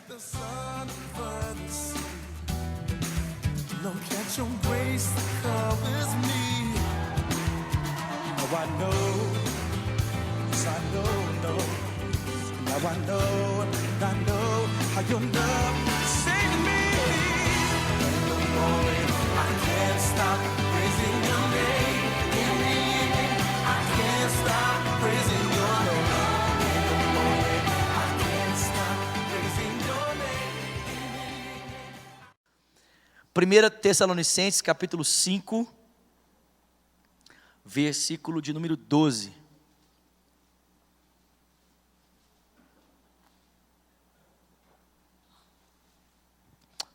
the sun over the sea. Look at your grace that covers me. Now I know, yes I know. Now I know how your love saved me. In the morning I can't stop praising your name. In the evening I can't stop praising your name. In the morning I can't stop praising your name. 1 Tessalonicenses capítulo 5, versículo de número 12.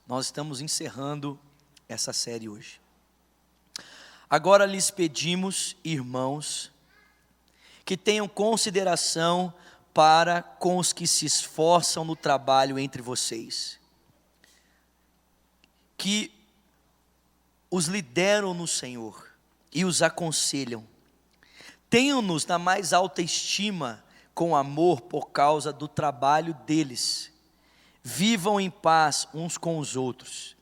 Nós estamos encerrando essa série hoje. Agora lhes pedimos, irmãos, que tenham consideração para com os que se esforçam no trabalho entre vocês, que os lideram no Senhor e os aconselham. Tenham-nos na mais alta estima com amor por causa do trabalho deles. Vivam em paz uns com os outros.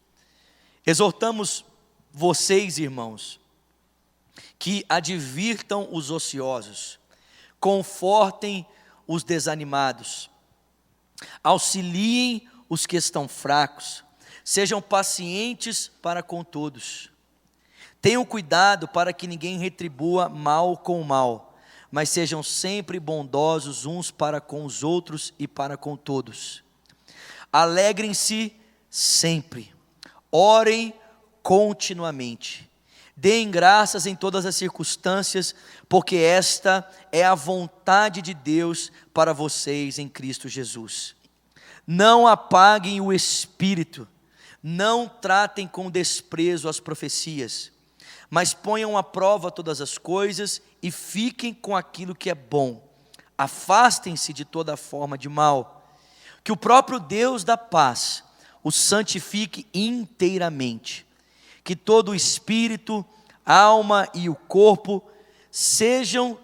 Exortamos vocês, irmãos, que advirtam os ociosos, confortem os desanimados, auxiliem os que estão fracos, sejam pacientes para com todos. Tenham cuidado para que ninguém retribua mal com mal, mas sejam sempre bondosos uns para com os outros e para com todos. Alegrem-se sempre, orem continuamente, deem graças em todas as circunstâncias, porque esta é a vontade de Deus para vocês em Cristo Jesus. Não apaguem o espírito, não tratem com desprezo as profecias, mas ponham à prova todas as coisas e fiquem com aquilo que é bom. Afastem-se de toda forma de mal. Que o próprio Deus da paz os santifique inteiramente. Que todo o espírito, alma e o corpo sejam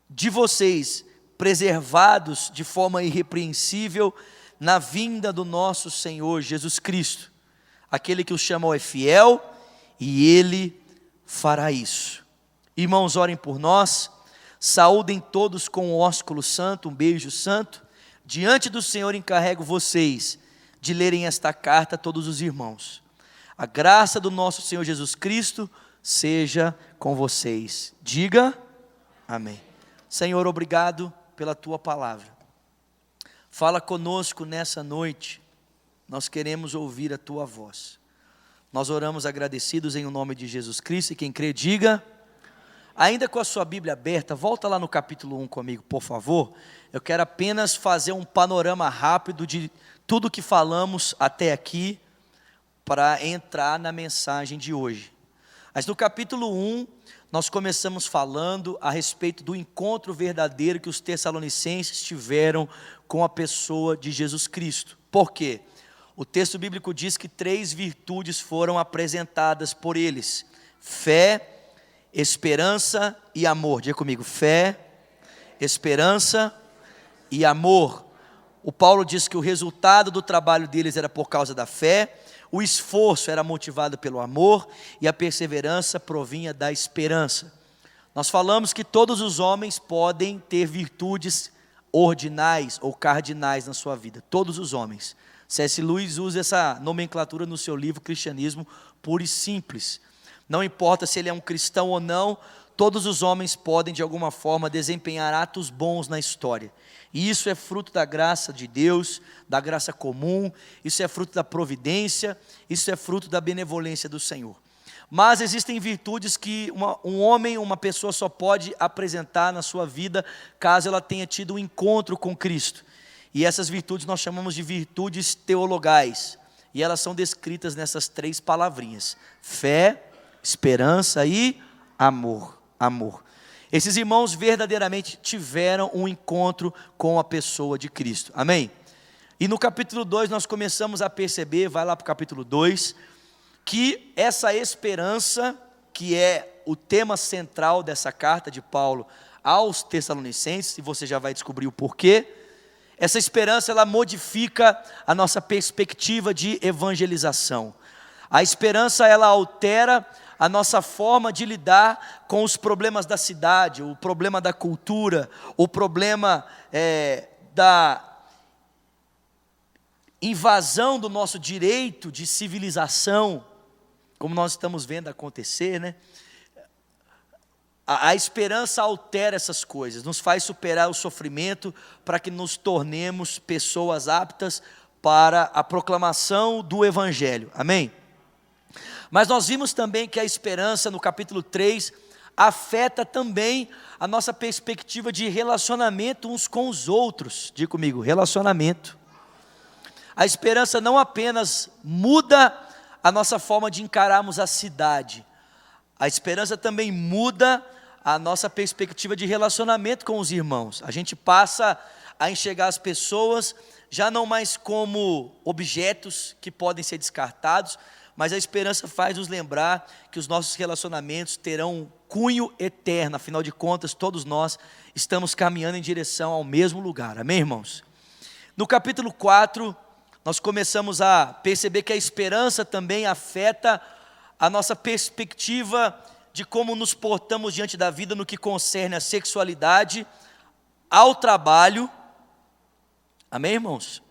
de vocês preservados de forma irrepreensível na vinda do nosso Senhor Jesus Cristo. Aquele que os chamou é fiel e Ele fará isso. Irmãos, orem por nós, saúdem todos com o ósculo santo, um beijo santo. Diante do Senhor encarrego vocês de lerem esta carta a todos os irmãos. A graça do nosso Senhor Jesus Cristo seja com vocês. Diga amém. Senhor, obrigado pela tua palavra. Fala conosco nessa noite. Nós queremos ouvir a tua voz. Nós oramos agradecidos em o nome de Jesus Cristo, e quem crê diga. Ainda com a sua Bíblia aberta, volta lá no capítulo 1 comigo, por favor. Eu quero apenas fazer um panorama rápido de tudo que falamos até aqui, para entrar na mensagem de hoje. Mas no capítulo 1, nós começamos falando a respeito do encontro verdadeiro que os tessalonicenses tiveram com a pessoa de Jesus Cristo. Por quê? O texto bíblico diz que 3 virtudes foram apresentadas por eles: fé, esperança e amor. Diga comigo: fé, esperança e amor. O Paulo diz que o resultado do trabalho deles era por causa da fé, o esforço era motivado pelo amor e a perseverança provinha da esperança. Nós falamos que todos os homens podem ter virtudes ordinais ou cardinais na sua vida, todos os homens. C.S. Lewis usa essa nomenclatura no seu livro Cristianismo Puro e Simples. Não importa se ele é um cristão ou não, todos os homens podem de alguma forma desempenhar atos bons na história. E isso é fruto da graça de Deus, da graça comum, isso é fruto da providência, isso é fruto da benevolência do Senhor. Mas existem virtudes que um homem, uma pessoa só pode apresentar na sua vida caso ela tenha tido um encontro com Cristo. E essas virtudes nós chamamos de virtudes teologais. E elas são descritas nessas 3 palavrinhas: fé, esperança e amor. Amor. Esses irmãos verdadeiramente tiveram um encontro com a pessoa de Cristo. Amém? E no capítulo 2 nós começamos a perceber, vai lá para o capítulo 2, que essa esperança, que é o tema central dessa carta de Paulo aos Tessalonicenses, e você já vai descobrir o porquê, Essa esperança, ela modifica a nossa perspectiva de evangelização. A esperança, ela altera a nossa forma de lidar com os problemas da cidade, o problema da cultura, o problema da invasão do nosso direito de civilização, como nós estamos vendo acontecer, né? A esperança altera essas coisas, nos faz superar o sofrimento para que nos tornemos pessoas aptas para a proclamação do Evangelho, amém? Mas nós vimos também que a esperança no capítulo 3 afeta também a nossa perspectiva de relacionamento uns com os outros. Diga comigo, relacionamento. A esperança não apenas muda a nossa forma de encararmos a cidade, a esperança também muda a nossa perspectiva de relacionamento com os irmãos. A gente passa a enxergar as pessoas já não mais como objetos que podem ser descartados, mas a esperança faz nos lembrar que os nossos relacionamentos terão um cunho eterno. Afinal de contas, todos nós estamos caminhando em direção ao mesmo lugar, amém, irmãos? No capítulo 4, nós começamos a perceber que a esperança também afeta a nossa perspectiva de como nos portamos diante da vida no que concerne à sexualidade, ao trabalho, amém, irmãos?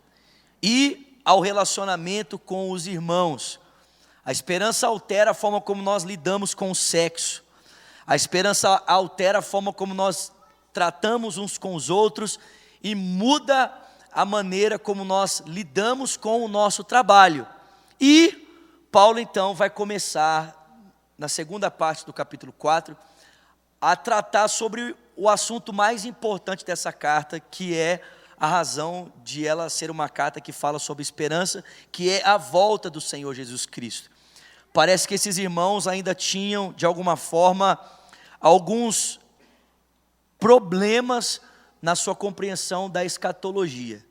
E ao relacionamento com os irmãos. A esperança altera a forma como nós lidamos com o sexo. A esperança altera a forma como nós tratamos uns com os outros e muda a maneira como nós lidamos com o nosso trabalho. E Paulo então vai começar, na segunda parte do capítulo 4, a tratar sobre o assunto mais importante dessa carta, que é a razão de ela ser uma carta que fala sobre esperança, que é a volta do Senhor Jesus Cristo. Parece que esses irmãos ainda tinham, de alguma forma, alguns problemas na sua compreensão da escatologia.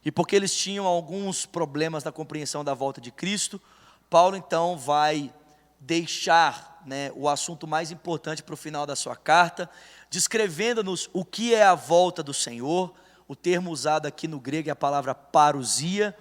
E porque eles tinham alguns problemas na compreensão da volta de Cristo, Paulo então vai deixar, o assunto mais importante para o final da sua carta, descrevendo-nos o que é a volta do Senhor. O termo usado aqui no grego é a palavra parousia,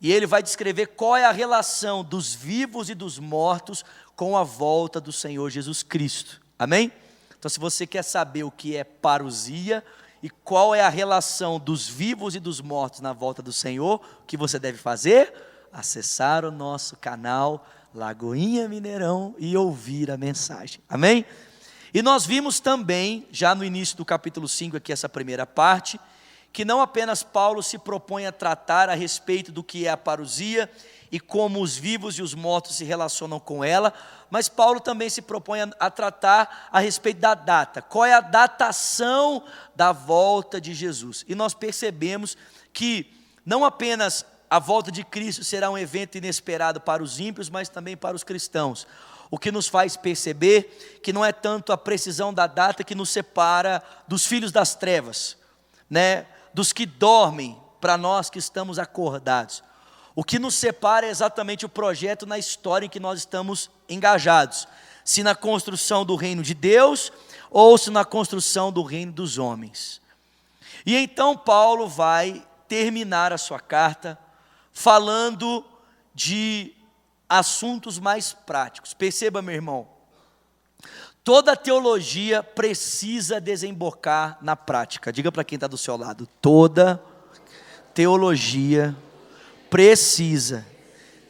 e ele vai descrever qual é a relação dos vivos e dos mortos com a volta do Senhor Jesus Cristo, amém? Então, se você quer saber o que é parousia e qual é a relação dos vivos e dos mortos na volta do Senhor, o que você deve fazer? Acessar o nosso canal Lagoinha Mineirão e ouvir a mensagem, amém? E nós vimos também, já no início do capítulo 5, aqui essa primeira parte, que não apenas Paulo se propõe a tratar a respeito do que é a parousia e como os vivos e os mortos se relacionam com ela, mas Paulo também se propõe a tratar a respeito da data. Qual é a datação da volta de Jesus? E nós percebemos que não apenas a volta de Cristo será um evento inesperado para os ímpios, mas também para os cristãos. O que nos faz perceber que não é tanto a precisão da data que nos separa dos filhos das trevas, dos que dormem, para nós que estamos acordados. O que nos separa é exatamente o projeto na história em que nós estamos engajados, se na construção do reino de Deus, ou se na construção do reino dos homens. E então Paulo vai terminar a sua carta falando de assuntos mais práticos. Perceba, meu irmão, toda teologia precisa desembocar na prática. Diga para quem está do seu lado, toda teologia precisa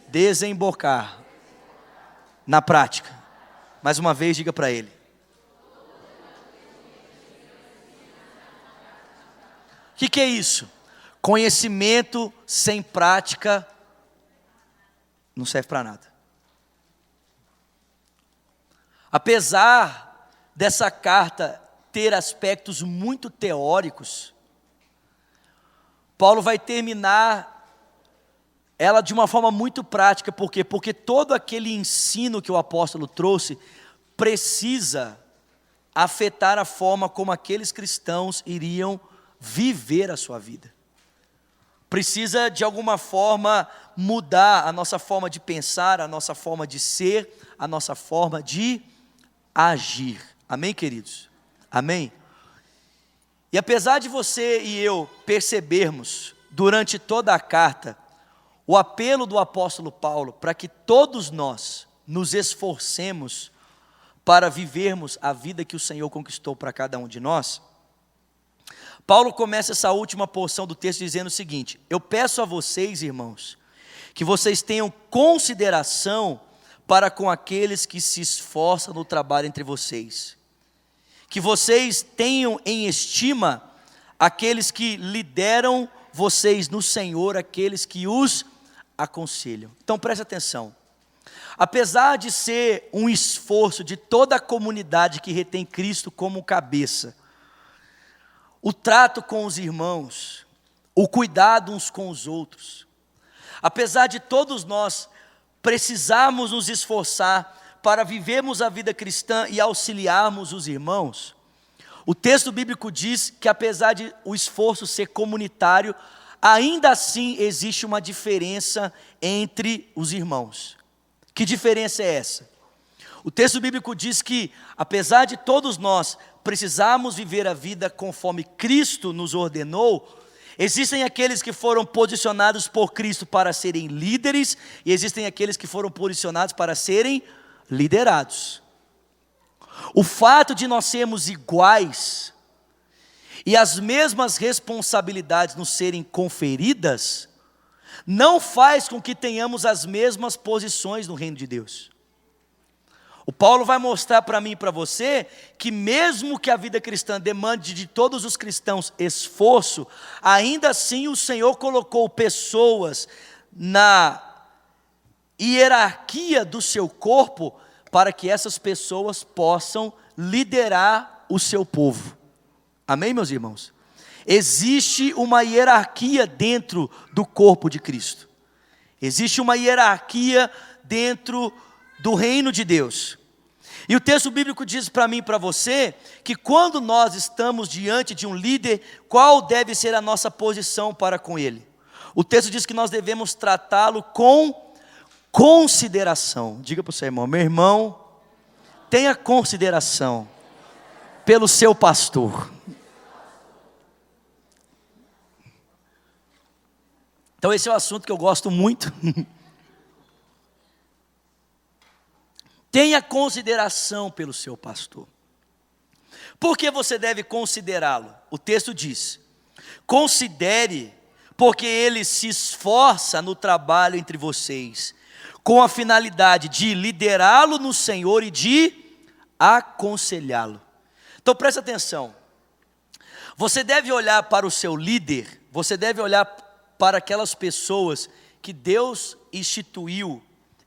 desembocar na prática. Mais uma vez, diga para ele. O que é isso? Conhecimento sem prática não serve para nada. Apesar dessa carta ter aspectos muito teóricos, Paulo vai terminar ela de uma forma muito prática. Por quê? Porque todo aquele ensino que o apóstolo trouxe precisa afetar a forma como aqueles cristãos iriam viver a sua vida. Precisa de alguma forma mudar a nossa forma de pensar, a nossa forma de ser, a nossa forma de agir. Amém, queridos? Amém? E apesar de você e eu percebermos durante toda a carta o apelo do apóstolo Paulo para que todos nós nos esforcemos para vivermos a vida que o Senhor conquistou para cada um de nós, Paulo começa essa última porção do texto dizendo o seguinte: eu peço a vocês, irmãos, que vocês tenham consideração para com aqueles que se esforçam no trabalho entre vocês, que vocês tenham em estima aqueles que lideram vocês no Senhor, aqueles que os aconselham. Então preste atenção, apesar de ser um esforço de toda a comunidade que retém Cristo como cabeça, o trato com os irmãos, o cuidado uns com os outros, apesar de todos nós precisarmos nos esforçar para vivermos a vida cristã e auxiliarmos os irmãos, o texto bíblico diz que apesar de o esforço ser comunitário, ainda assim existe uma diferença entre os irmãos. Que diferença é essa? O texto bíblico diz que, apesar de todos nós precisarmos viver a vida conforme Cristo nos ordenou, existem aqueles que foram posicionados por Cristo para serem líderes, e existem aqueles que foram posicionados para serem liderados. O fato de nós sermos iguais e as mesmas responsabilidades nos serem conferidas, não faz com que tenhamos as mesmas posições no reino de Deus. O Paulo vai mostrar para mim e para você que mesmo que a vida cristã demande de todos os cristãos esforço, ainda assim o Senhor colocou pessoas na hierarquia do seu corpo para que essas pessoas possam liderar o seu povo. Amém, meus irmãos? Existe uma hierarquia dentro do corpo de Cristo. Existe uma hierarquia dentro do reino de Deus. E o texto bíblico diz para mim e para você que quando nós estamos diante de um líder, qual deve ser a nossa posição para com ele? O texto diz que nós devemos tratá-lo com consideração. Diga para o seu irmão: meu irmão, tenha consideração pelo seu pastor. Então esse é um assunto que eu gosto muito. Tenha consideração pelo seu pastor. Por que você deve considerá-lo? O texto diz: considere, porque ele se esforça no trabalho entre vocês, com a finalidade de liderá-lo no Senhor e de aconselhá-lo. Então presta atenção, você deve olhar para o seu líder, você deve olhar para aquelas pessoas que Deus instituiu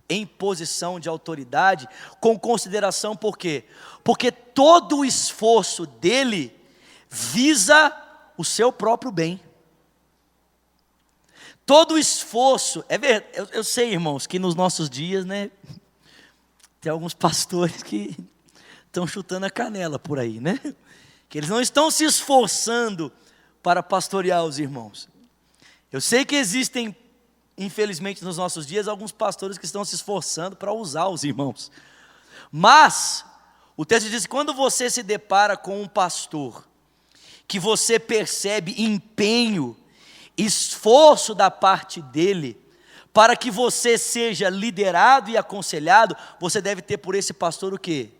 em posição de autoridade, com consideração. Por quê? Porque todo o esforço dele visa o seu próprio bem. Todo o esforço, eu sei, irmãos, que nos nossos dias, né, tem alguns pastores que estão chutando a canela por aí, né, que eles não estão se esforçando para pastorear os irmãos. Eu sei que existem, infelizmente nos nossos dias, alguns pastores que estão se esforçando para usar os irmãos. Mas o texto diz que quando você se depara com um pastor, que você percebe empenho, esforço da parte dele, para que você seja liderado e aconselhado, você deve ter por esse pastor o quê?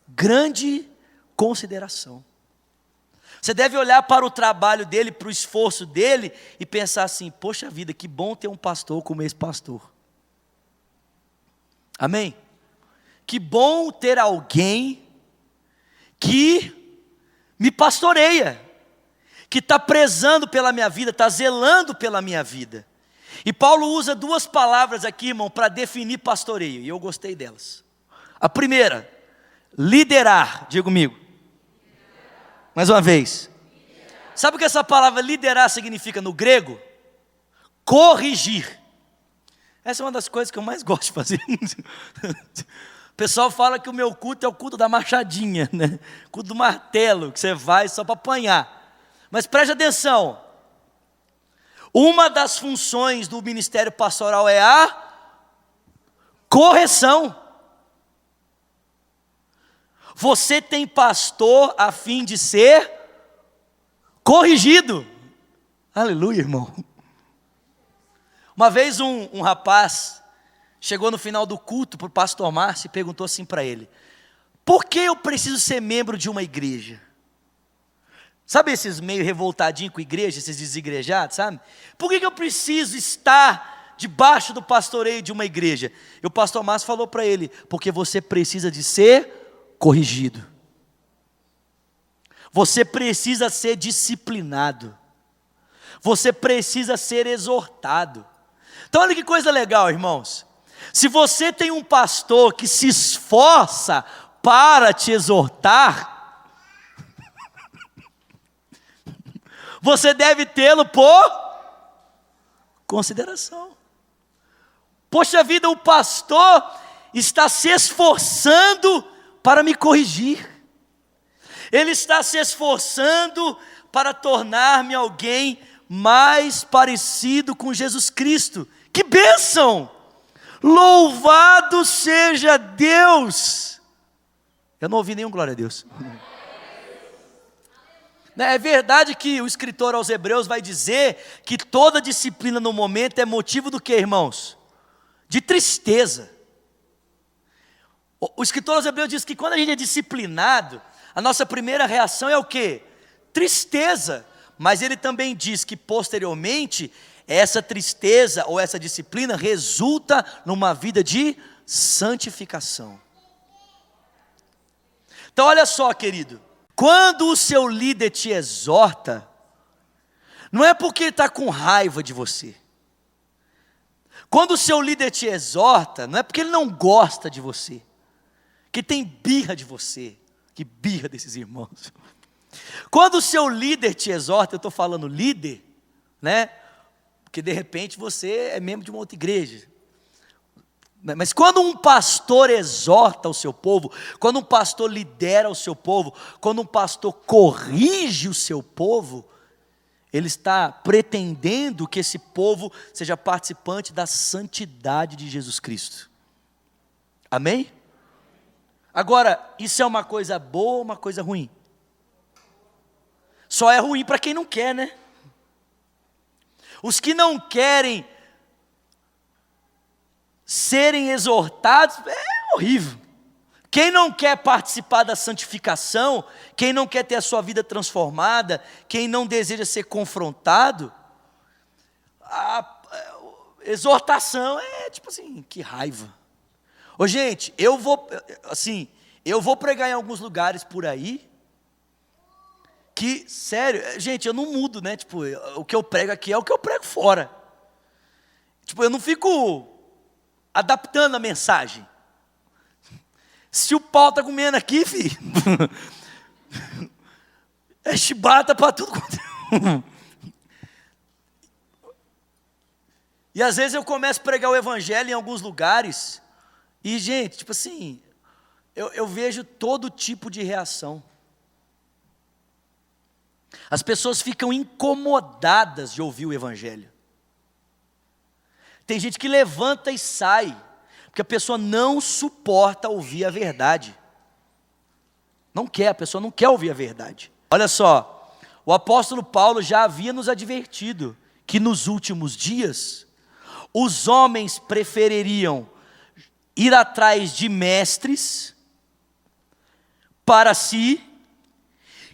Grande consideração. Você deve olhar para o trabalho dele, para o esforço dele e pensar assim: poxa vida, que bom ter um pastor como esse pastor. Amém? Que bom ter alguém que me pastoreia, que está prezando pela minha vida, está zelando pela minha vida. E Paulo usa duas palavras aqui, irmão, para definir pastoreio, e eu gostei delas. A primeira, liderar, diga comigo. Mais uma vez. Sabe o que essa palavra liderar significa no grego? Corrigir. Essa é uma das coisas que eu mais gosto de fazer. O pessoal fala que o meu culto é o culto da machadinha, né? Culto do martelo, que você vai só para apanhar. Mas preste atenção. Uma das funções do ministério pastoral é a correção. Você tem pastor a fim de ser corrigido. Aleluia, irmão. Uma vez um rapaz chegou no final do culto para o pastor Márcio e perguntou assim para ele: por que eu preciso ser membro de uma igreja? Sabe esses meio revoltadinhos com igreja, esses desigrejados, sabe? Por que eu preciso estar debaixo do pastoreio de uma igreja? E o pastor Márcio falou para ele: porque você precisa de ser corrigido. Você precisa ser disciplinado. Você precisa ser exortado. Então olha que coisa legal, irmãos. Se você tem um pastor que se esforça para te exortar, você deve tê-lo por consideração. Poxa vida, o pastor está se esforçando para me corrigir. Ele está se esforçando para tornar-me alguém mais parecido com Jesus Cristo. Que bênção! Louvado seja Deus! Eu não ouvi nenhum glória a Deus. É verdade que o escritor aos Hebreus vai dizer que toda disciplina no momento é motivo do que, irmãos? De tristeza. O escritor aos Hebreus diz que quando a gente é disciplinado, a nossa primeira reação é o quê? Tristeza. Mas ele também diz que posteriormente, essa tristeza ou essa disciplina resulta numa vida de santificação. Então olha só, querido, quando o seu líder te exorta, não é porque ele está com raiva de você. Quando o seu líder te exorta, não é porque ele não gosta de você, que tem birra de você. Que birra desses irmãos. Quando o seu líder te exorta, eu estou falando líder, né? Porque de repente você é membro de uma outra igreja. Mas quando um pastor exorta o seu povo, quando um pastor lidera o seu povo, quando um pastor corrige o seu povo, ele está pretendendo que esse povo seja participante da santidade de Jesus Cristo. Amém? Agora, isso é uma coisa boa ou uma coisa ruim? Só é ruim para quem não quer, né? Os que não querem serem exortados, é horrível. Quem não quer participar da santificação, quem não quer ter a sua vida transformada, quem não deseja ser confrontado, a exortação é tipo assim, que raiva. Ô gente, eu vou pregar em alguns lugares por aí, que, sério, gente, eu não mudo, né, tipo, o que eu prego aqui é o que eu prego fora. Tipo, eu não fico adaptando a mensagem. Se o pau está comendo aqui, filho, é chibata para tudo quanto é. E às vezes eu começo a pregar o evangelho em alguns lugares, e gente, tipo assim, eu vejo todo tipo de reação. As pessoas ficam incomodadas de ouvir o evangelho. Tem gente que levanta e sai, porque a pessoa não suporta ouvir a verdade. A pessoa não quer ouvir a verdade. Olha só, o apóstolo Paulo já havia nos advertido que nos últimos dias, os homens prefeririam ir atrás de mestres para si,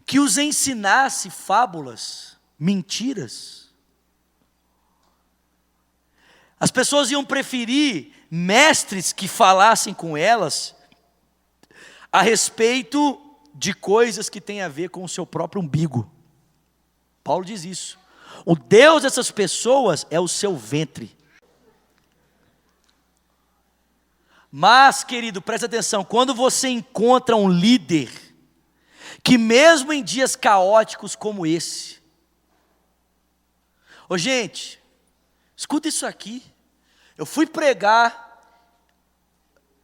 que os ensinasse fábulas, mentiras. As pessoas iam preferir mestres que falassem com elas a respeito de coisas que têm a ver com o seu próprio umbigo. Paulo diz isso. O Deus dessas pessoas é o seu ventre. Mas, querido, presta atenção, quando você encontra um líder que mesmo em dias caóticos como esse, ô gente, escuta isso aqui. Eu fui pregar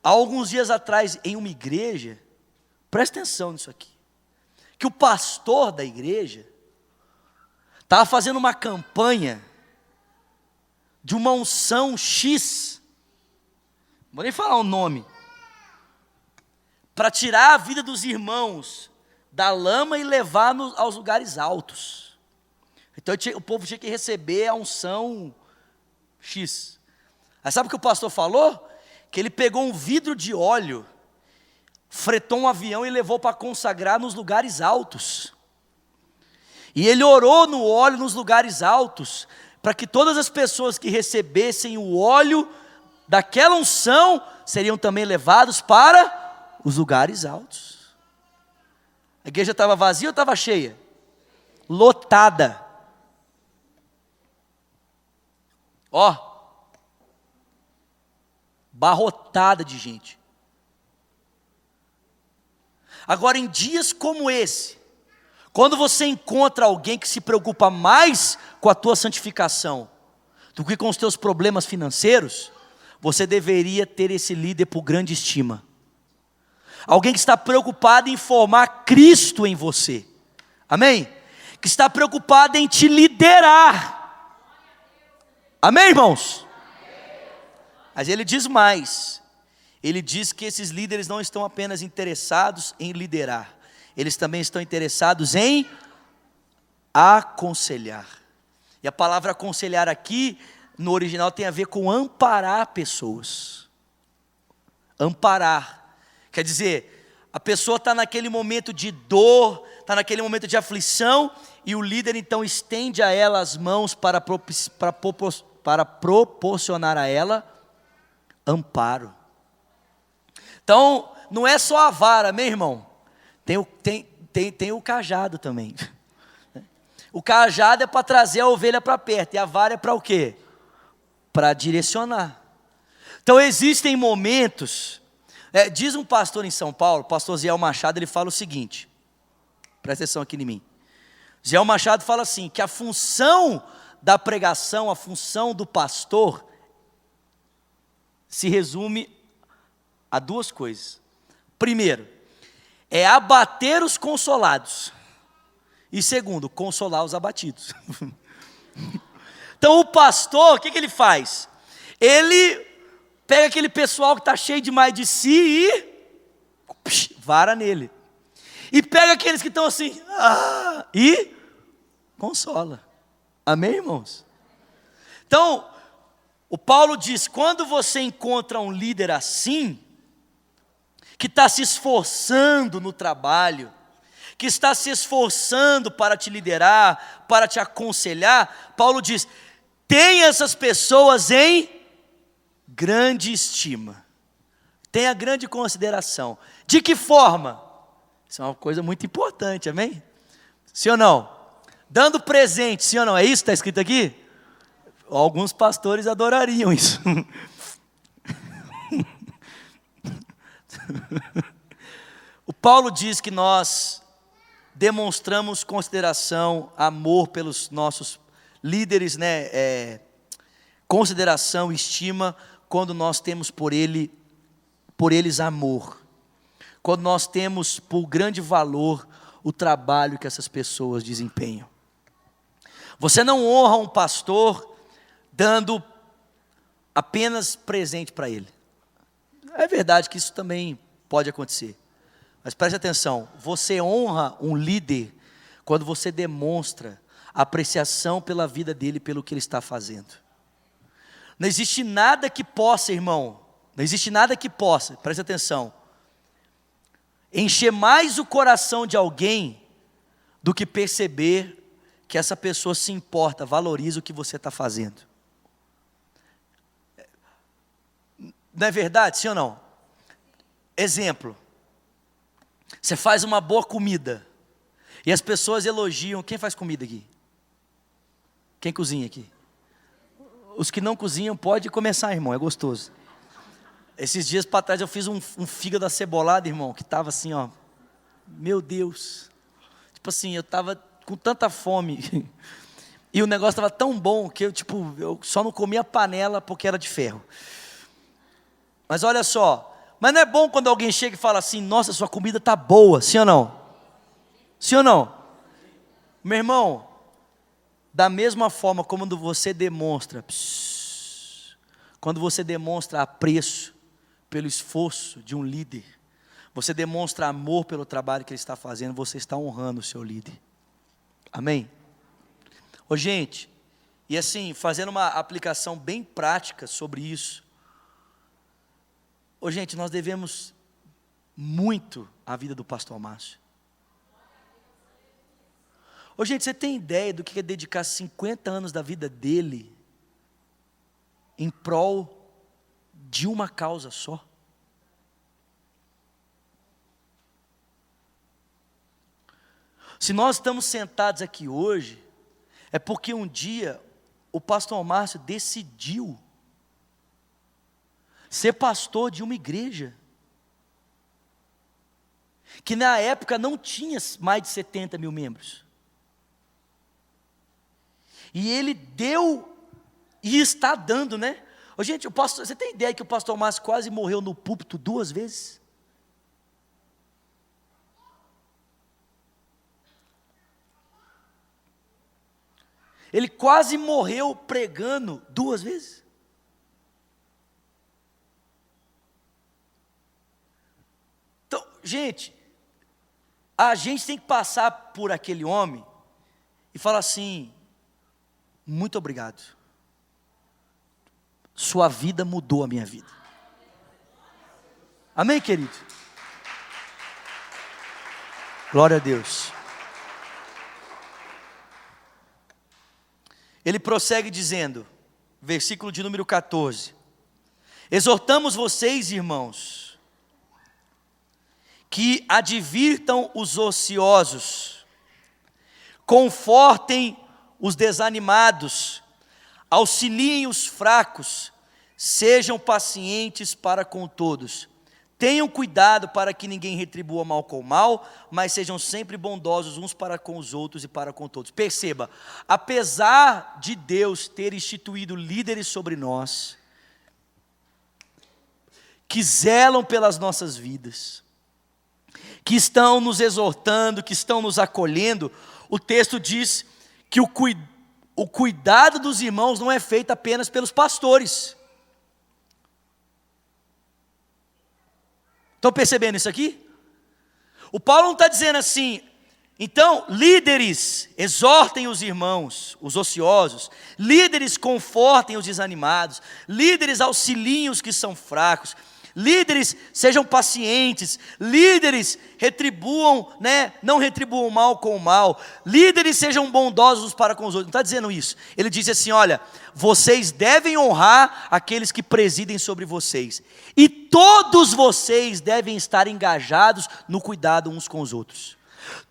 há alguns dias atrás em uma igreja, presta atenção nisso aqui, que o pastor da igreja estava fazendo uma campanha de uma unção X, não vou nem falar o nome, para tirar a vida dos irmãos da lama e levar aos lugares altos. Então o povo tinha que receber a unção X. Aí sabe o que o pastor falou? Que ele pegou um vidro de óleo, fretou um avião e levou para consagrar nos lugares altos. E ele orou no óleo nos lugares altos, para que todas as pessoas que recebessem o óleo daquela unção, seriam também levados para os lugares altos. A igreja estava vazia ou estava cheia? Lotada. Ó, barrotada de gente. Agora, em dias como esse, quando você encontra alguém que se preocupa mais com a tua santificação do que com os teus problemas financeiros, você deveria ter esse líder por grande estima. Alguém que está preocupado em formar Cristo em você. Amém? Que está preocupado em te liderar. Amém, irmãos? Mas ele diz mais. Ele diz que esses líderes não estão apenas interessados em liderar. Eles também estão interessados em aconselhar. E a palavra aconselhar aqui, no original, tem a ver com amparar pessoas. Amparar. Quer dizer, a pessoa está naquele momento de dor, está naquele momento de aflição, e o líder então estende a ela as mãos para proporcionar a ela amparo. Então, não é só a vara, meu irmão. Tem o cajado também. O cajado é para trazer a ovelha para perto, e a vara é para o quê? Para direcionar. Então existem momentos, diz um pastor em São Paulo, o pastor Ziel Machado, ele fala o seguinte, presta atenção aqui em mim. Ziel Machado fala assim, que a função da pregação, a função do pastor, se resume a duas coisas. Primeiro, é abater os consolados. E segundo, consolar os abatidos. Então o pastor, o que ele faz? Ele pega aquele pessoal que está cheio demais de si e vara nele. E pega aqueles que estão assim, e consola. Amém, irmãos? Então, o Paulo diz, quando você encontra um líder assim, que está se esforçando no trabalho, que está se esforçando para te liderar, para te aconselhar, Paulo diz, tenha essas pessoas em grande estima, tenha grande consideração. De que forma? Isso é uma coisa muito importante, amém? Sim ou não? Dando presente, sim ou não? É isso que está escrito aqui? Alguns pastores adorariam isso. O Paulo diz que nós demonstramos consideração, amor pelos nossos líderes, consideração, estima, quando nós temos por eles amor, quando nós temos por grande valor o trabalho que essas pessoas desempenham. Você não honra um pastor dando apenas presente para ele. É verdade que isso também pode acontecer. Mas preste atenção, você honra um líder quando você demonstra apreciação pela vida dele, pelo que ele está fazendo. Não existe nada que possa, irmão, não existe nada que possa, preste atenção, encher mais o coração de alguém do que perceber que essa pessoa se importa, valoriza o que você está fazendo. Não é verdade, sim ou não? Exemplo. Você faz uma boa comida e as pessoas elogiam. Quem faz comida aqui? Quem cozinha aqui? Os que não cozinham, pode começar, irmão, é gostoso. Esses dias para trás eu fiz um fígado acebolado, irmão, que estava assim, ó. Meu Deus. Tipo assim, eu estava com tanta fome e o negócio estava tão bom que eu só não comia a panela porque era de ferro. Mas olha só. Mas não é bom quando alguém chega e fala assim, nossa, sua comida está boa, sim ou não? Sim ou não? Meu irmão, da mesma forma como você demonstra, quando você demonstra apreço pelo esforço de um líder, você demonstra amor pelo trabalho que ele está fazendo, você está honrando o seu líder. Amém? Ô gente, e assim, fazendo uma aplicação bem prática sobre isso. Ô gente, nós devemos muito à vida do pastor Márcio. Ô gente, você tem ideia do que é dedicar 50 anos da vida dele em prol de uma causa só? Se nós estamos sentados aqui hoje, é porque um dia o pastor Márcio decidiu ser pastor de uma igreja que na época não tinha mais de 70 mil membros. E ele deu e está dando, né? Ô, gente, você tem ideia que o pastor Márcio quase morreu no púlpito 2 vezes? Ele quase morreu pregando 2 vezes. Então, gente, a gente tem que passar por aquele homem e falar assim: muito obrigado. Sua vida mudou a minha vida. Amém, querido? Glória a Deus. Ele prossegue dizendo, versículo de número 14: exortamos vocês, irmãos, que advirtam os ociosos, confortem os desanimados, auxiliem os fracos, sejam pacientes para com todos. Tenham cuidado para que ninguém retribua mal com mal, mas sejam sempre bondosos uns para com os outros e para com todos. Perceba, apesar de Deus ter instituído líderes sobre nós, que zelam pelas nossas vidas, que estão nos exortando, que estão nos acolhendo, o texto diz que o cuidado dos irmãos não é feito apenas pelos pastores. Estão percebendo isso aqui? O Paulo não está dizendo assim, então, líderes, exortem os irmãos, os ociosos, líderes, confortem os desanimados, líderes, auxiliem os que são fracos, líderes, sejam pacientes, líderes, retribuam, não retribuam mal com o mal, líderes, sejam bondosos para com os outros. Não está dizendo isso. Ele diz assim, olha, vocês devem honrar aqueles que presidem sobre vocês, e todos vocês devem estar engajados no cuidado uns com os outros.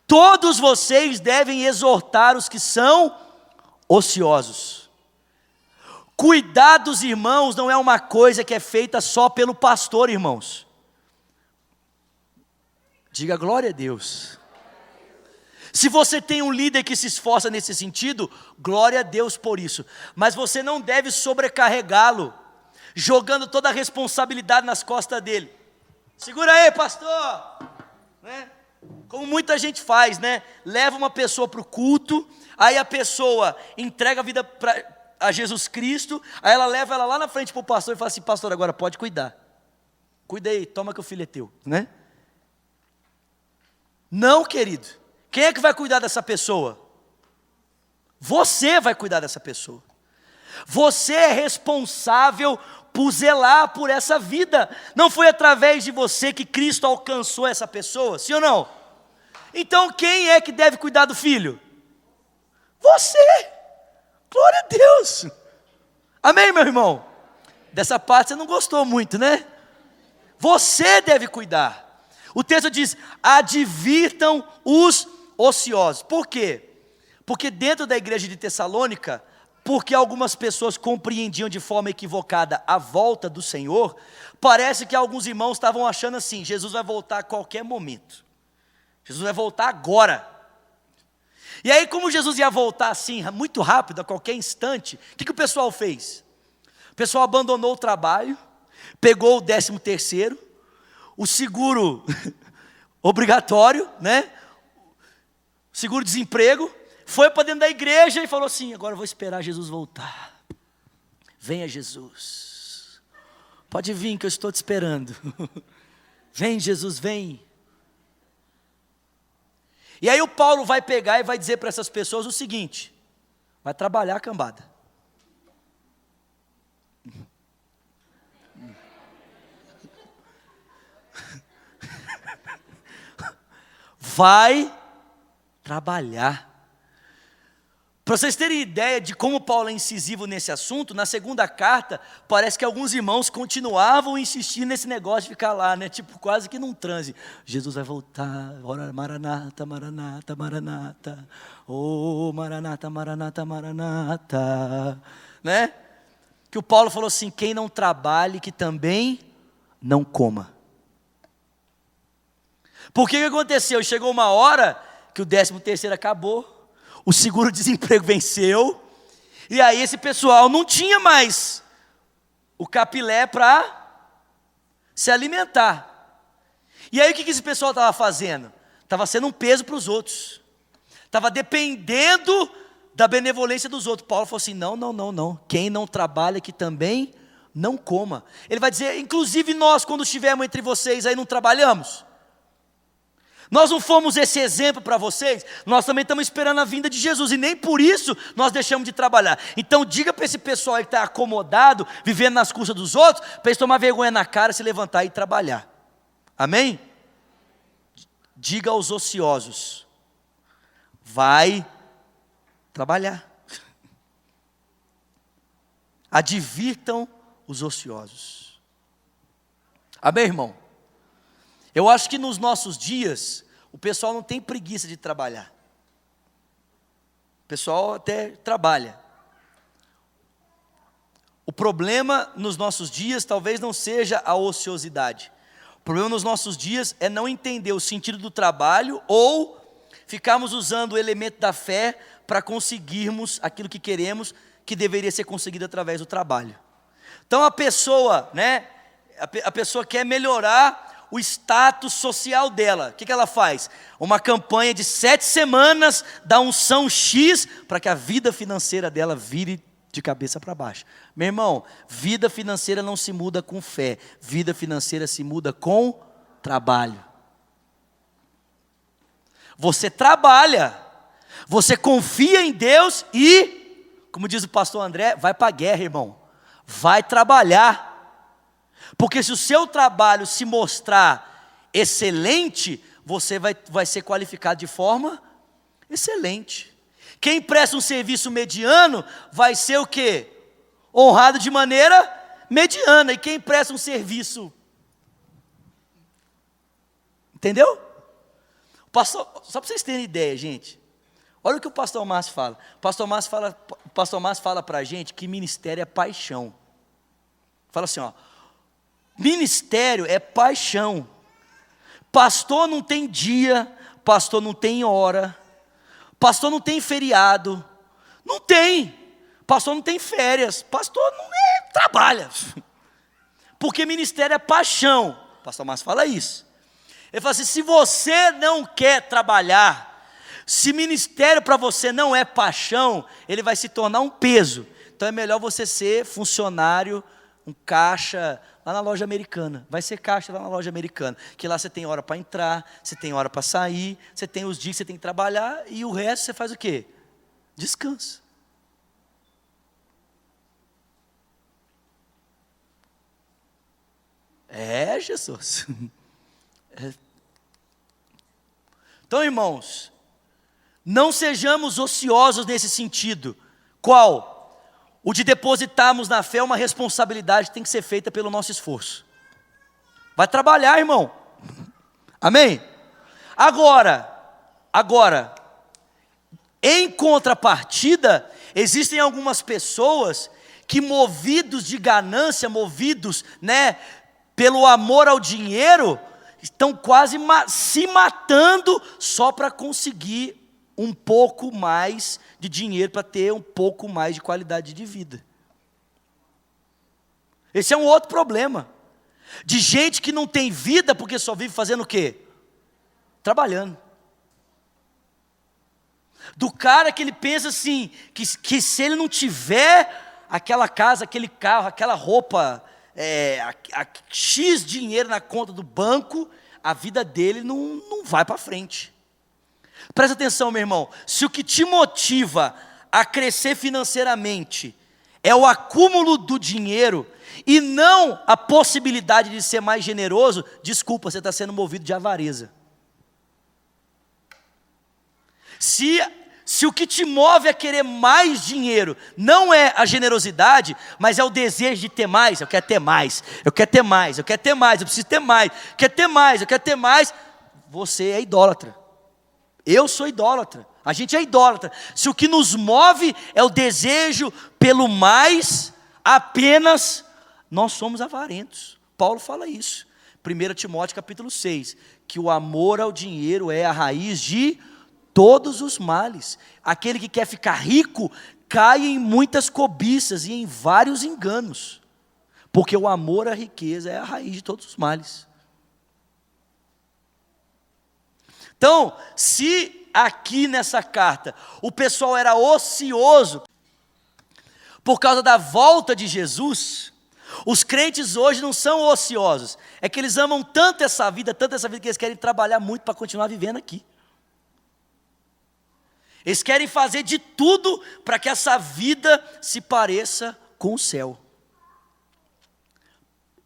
Todos vocês devem exortar os que são ociosos. Cuidar dos irmãos não é uma coisa que é feita só pelo pastor, irmãos. Diga glória a Deus. Se você tem um líder que se esforça nesse sentido, glória a Deus por isso. Mas você não deve sobrecarregá-lo, jogando toda a responsabilidade nas costas dele. Segura aí, pastor! Como muita gente faz, leva uma pessoa para o culto, aí a pessoa entrega a vida a Jesus Cristo, aí ela leva ela lá na frente para o pastor e fala assim, pastor, agora pode cuidar. Cuida aí, toma que o filho é teu, Não, querido. Quem é que vai cuidar dessa pessoa? Você vai cuidar dessa pessoa. Você é responsável por zelar por essa vida. Não foi através de você que Cristo alcançou essa pessoa, sim ou não? Então quem é que deve cuidar do filho? Você! Glória a Deus! Amém, meu irmão? Dessa parte você não gostou muito, Você deve cuidar. O texto diz, advirtam os ociosos. Por quê? Porque dentro da igreja de Tessalônica, porque algumas pessoas compreendiam de forma equivocada a volta do Senhor, parece que alguns irmãos estavam achando assim, Jesus vai voltar a qualquer momento. Jesus vai voltar agora. E aí, como Jesus ia voltar assim, muito rápido, a qualquer instante, o que o pessoal fez? O pessoal abandonou o trabalho, pegou o 13º, o seguro obrigatório, seguro-desemprego, foi para dentro da igreja e falou assim, agora eu vou esperar Jesus voltar. Venha Jesus. Pode vir que eu estou te esperando. Vem Jesus, vem. E aí o Paulo vai pegar e vai dizer para essas pessoas o seguinte, Vai trabalhar, cambada. Vai trabalhar. Para vocês terem ideia de como Paulo é incisivo nesse assunto, na segunda carta, parece que alguns irmãos continuavam insistindo nesse negócio de ficar lá, né? Tipo, quase que num transe. Jesus vai voltar, ora, maranata, maranata, maranata. Oh, maranata, maranata, maranata. Né? Que o Paulo falou assim, quem não trabalhe, que também não coma. Porque o que aconteceu? Chegou uma hora que o 13º acabou. O seguro-desemprego venceu, e aí esse pessoal não tinha mais o capilé para se alimentar. E aí o que esse pessoal estava fazendo? Estava sendo um peso para os outros, estava dependendo da benevolência dos outros. Paulo falou assim, não, quem não trabalha que também não coma. Ele vai dizer, inclusive nós quando estivermos entre vocês aí não trabalhamos? Nós não fomos esse exemplo para vocês, nós também estamos esperando a vinda de Jesus, e nem por isso nós deixamos de trabalhar. Então diga para esse pessoal aí que está acomodado, vivendo nas custas dos outros, para eles tomar vergonha na cara, se levantar e trabalhar. Amém? Diga aos ociosos, vai trabalhar. Advirtam os ociosos. Amém, irmão? Eu acho que nos nossos dias, o pessoal não tem preguiça de trabalhar. O pessoal até trabalha. O problema nos nossos dias talvez não seja a ociosidade. O problema nos nossos dias é não entender o sentido do trabalho ou ficarmos usando o elemento da fé para conseguirmos aquilo que queremos, que deveria ser conseguido através do trabalho. Então a pessoa, né, a pessoa quer melhorar o status social dela. O que ela faz? Uma campanha de 7 semanas da unção X para que a vida financeira dela vire de cabeça para baixo. Meu irmão, vida financeira não se muda com fé, vida financeira se muda com trabalho. Você trabalha, você confia em Deus e, como diz o pastor André, vai para a guerra, irmão. Vai trabalhar. Porque se o seu trabalho se mostrar excelente, você vai ser qualificado de forma excelente. Quem presta um serviço mediano, vai ser o quê? Honrado de maneira mediana. E quem presta um serviço... Entendeu? Pastor, só para vocês terem ideia, gente. Olha o que o pastor Márcio fala. O pastor Márcio fala para a gente que ministério é paixão. Fala assim, ó. Ministério é paixão. Pastor não tem dia, pastor não tem hora, pastor não tem feriado, não tem. Pastor não tem férias, pastor não trabalha. Porque ministério é paixão. O pastor Márcio fala isso. Ele fala assim, se você não quer trabalhar, se ministério para você não é paixão, ele vai se tornar um peso. Então é melhor você ser funcionário, um caixa lá na loja americana. Vai ser caixa lá na loja americana. Que lá você tem hora para entrar, você tem hora para sair, você tem os dias que você tem que trabalhar e o resto você faz o quê? Descansa. É, Jesus. É. Então, irmãos, não sejamos ociosos nesse sentido. Qual? O de depositarmos na fé uma responsabilidade que tem que ser feita pelo nosso esforço. Vai trabalhar, irmão. Amém? Agora, em contrapartida, existem algumas pessoas que movidos de ganância, movidos, né, pelo amor ao dinheiro, estão quase se matando só para conseguir um pouco mais de dinheiro, para ter um pouco mais de qualidade de vida. Esse é um outro problema, de gente que não tem vida, porque só vive fazendo o quê? Trabalhando. Do cara que ele pensa assim, que se ele não tiver aquela casa, aquele carro, aquela roupa, X dinheiro na conta do banco, a vida dele não vai para frente. Presta atenção, meu irmão, se o que te motiva a crescer financeiramente é o acúmulo do dinheiro e não a possibilidade de ser mais generoso, desculpa, você está sendo movido de avareza. Se o que te move a querer mais dinheiro não é a generosidade, mas é o desejo de ter mais, eu quero ter mais, eu quero ter mais, eu quero ter mais, eu preciso ter mais, eu quero ter mais, eu quero ter mais, você é idólatra. Eu sou idólatra, a gente é idólatra. Se o que nos move é o desejo pelo mais, apenas nós somos avarentos. Paulo fala isso, 1 Timóteo capítulo 6, que o amor ao dinheiro é a raiz de todos os males. Aquele que quer ficar rico cai em muitas cobiças e em vários enganos, porque o amor à riqueza é a raiz de todos os males. Então, se aqui nessa carta o pessoal era ocioso por causa da volta de Jesus, os crentes hoje não são ociosos, é que eles amam tanto essa vida que eles querem trabalhar muito para continuar vivendo aqui. Eles querem fazer de tudo para que essa vida se pareça com o céu.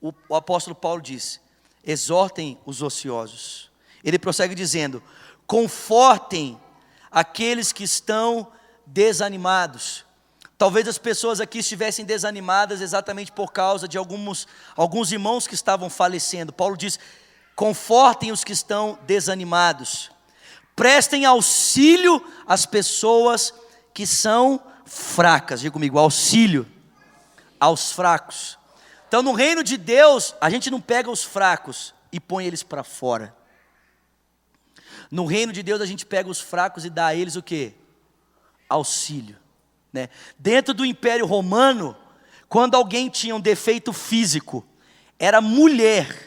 O apóstolo Paulo diz: exortem os ociosos. Ele prossegue dizendo: confortem aqueles que estão desanimados. Talvez as pessoas aqui estivessem desanimadas exatamente por causa de alguns irmãos que estavam falecendo. Paulo diz: confortem os que estão desanimados. Prestem auxílio às pessoas que são fracas. Diga comigo, auxílio aos fracos. Então, no reino de Deus, a gente não pega os fracos e põe eles para fora. No reino de Deus, a gente pega os fracos e dá a eles o quê? Auxílio. Né? Dentro do Império Romano, quando alguém tinha um defeito físico, era mulher,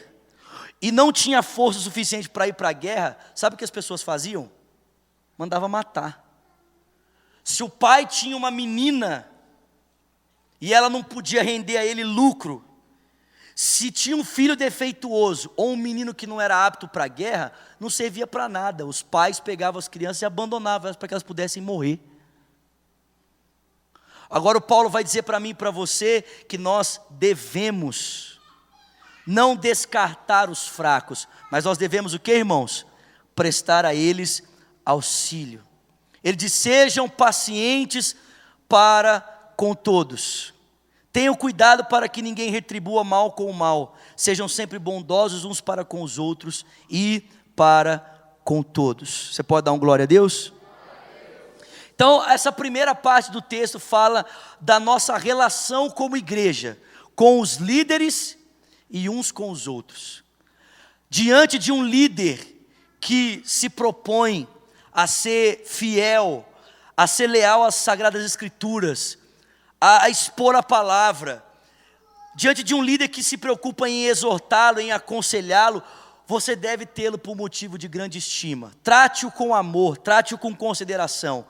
e não tinha força suficiente para ir para a guerra, sabe o que as pessoas faziam? Mandava matar. Se o pai tinha uma menina, e ela não podia render a ele lucro, se tinha um filho defeituoso, ou um menino que não era apto para a guerra, não servia para nada. Os pais pegavam as crianças e abandonavam elas para que elas pudessem morrer. Agora o Paulo vai dizer para mim e para você que nós devemos não descartar os fracos, mas nós devemos o que, irmãos? Prestar a eles auxílio. Ele diz: sejam pacientes para com todos. Tenham cuidado para que ninguém retribua mal com o mal. Sejam sempre bondosos uns para com os outros e para com todos. Você pode dar um glória a Deus? Então, essa primeira parte do texto fala da nossa relação como igreja, com os líderes e uns com os outros. Diante de um líder que se propõe a ser fiel, a ser leal às Sagradas Escrituras, a expor a palavra, diante de um líder que se preocupa em exortá-lo, em aconselhá-lo, você deve tê-lo por motivo de grande estima. Trate-o com amor, trate-o com consideração.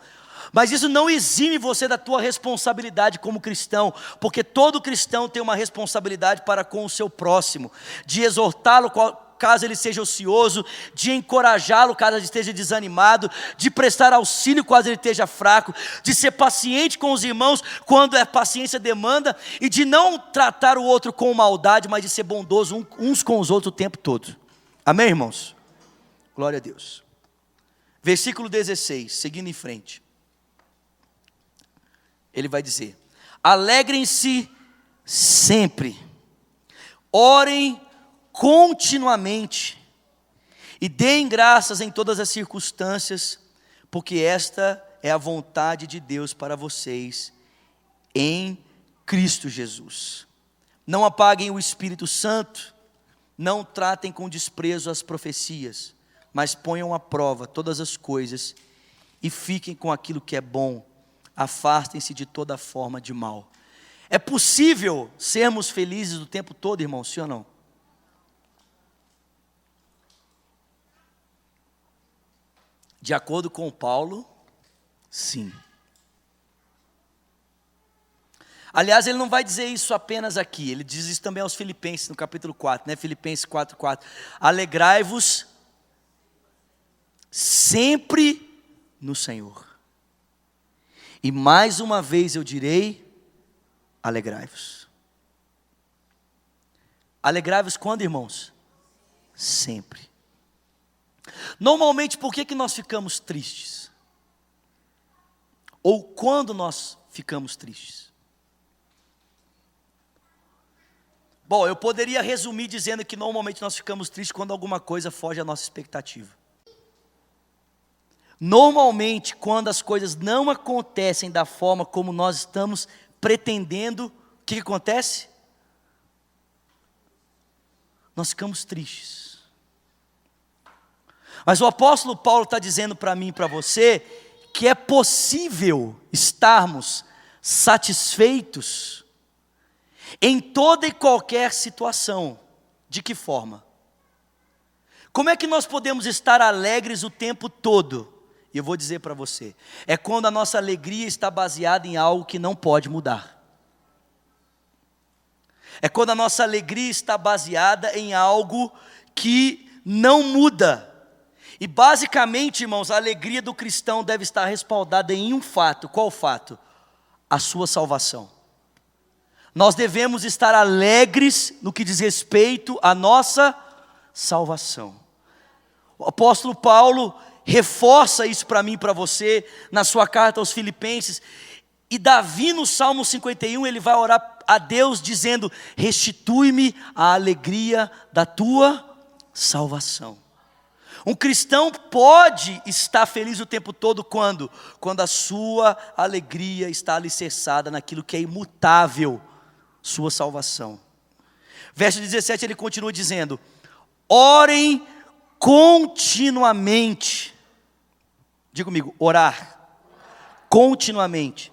Mas isso não exime você da tua responsabilidade como cristão, porque todo cristão tem uma responsabilidade para com o seu próximo, de exortá-lo caso ele seja ocioso, de encorajá-lo caso ele esteja desanimado, de prestar auxílio caso ele esteja fraco, de ser paciente com os irmãos quando a paciência demanda, e de não tratar o outro com maldade, mas de ser bondoso uns com os outros o tempo todo. Amém, irmãos? Glória a Deus. Versículo 16, seguindo em frente. Ele vai dizer: alegrem-se sempre, orem continuamente e deem graças em todas as circunstâncias, porque esta é a vontade de Deus para vocês em Cristo Jesus. Não apaguem o Espírito Santo, não tratem com desprezo as profecias, mas ponham à prova todas as coisas e fiquem com aquilo que é bom. Afastem-se de toda forma de mal. É possível sermos felizes o tempo todo, irmão, sim ou não? De acordo com Paulo, sim. Aliás, ele não vai dizer isso apenas aqui, ele diz isso também aos Filipenses, no capítulo 4, né? Filipenses 4:4. Alegrai-vos sempre no Senhor. E mais uma vez eu direi: alegrai-vos. Alegrai-vos quando, irmãos? Sempre. Normalmente, por que nós ficamos tristes? Ou quando nós ficamos tristes? Bom, eu poderia resumir dizendo que normalmente nós ficamos tristes quando alguma coisa foge à nossa expectativa. Normalmente, quando as coisas não acontecem da forma como nós estamos pretendendo, o que acontece? Nós ficamos tristes. Mas o apóstolo Paulo está dizendo para mim e para você que é possível estarmos satisfeitos em toda e qualquer situação. De que forma? Como é que nós podemos estar alegres o tempo todo? E eu vou dizer para você, é quando a nossa alegria está baseada em algo que não pode mudar. É quando a nossa alegria está baseada em algo que não muda. E basicamente, irmãos, a alegria do cristão deve estar respaldada em um fato. Qual fato? A sua salvação. Nós devemos estar alegres no que diz respeito à nossa salvação. O apóstolo Paulo reforça isso para mim e para você, na sua carta aos Filipenses. E Davi no Salmo 51, ele vai orar a Deus dizendo: restitui-me a alegria da tua salvação. Um cristão pode estar feliz o tempo todo quando? Quando a sua alegria está alicerçada naquilo que é imutável, sua salvação. Verso 17 ele continua dizendo: orem continuamente. Diga comigo, orar continuamente.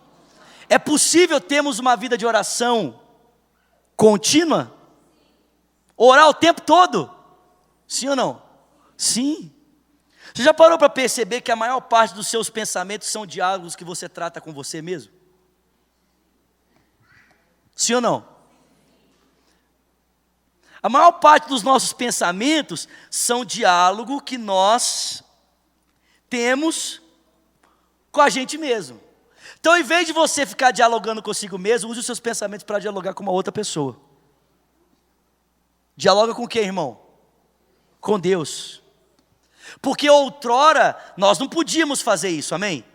É possível termos uma vida de oração contínua? Orar o tempo todo? Sim ou não? Sim. Você já parou para perceber que a maior parte dos seus pensamentos são diálogos que você trata com você mesmo? Sim ou não? A maior parte dos nossos pensamentos são diálogo que nós temos com a gente mesmo. Então, em vez de você ficar dialogando consigo mesmo, use os seus pensamentos para dialogar com uma outra pessoa. Dialoga com quem, irmão? Com Deus. Porque outrora nós não podíamos fazer isso, amém?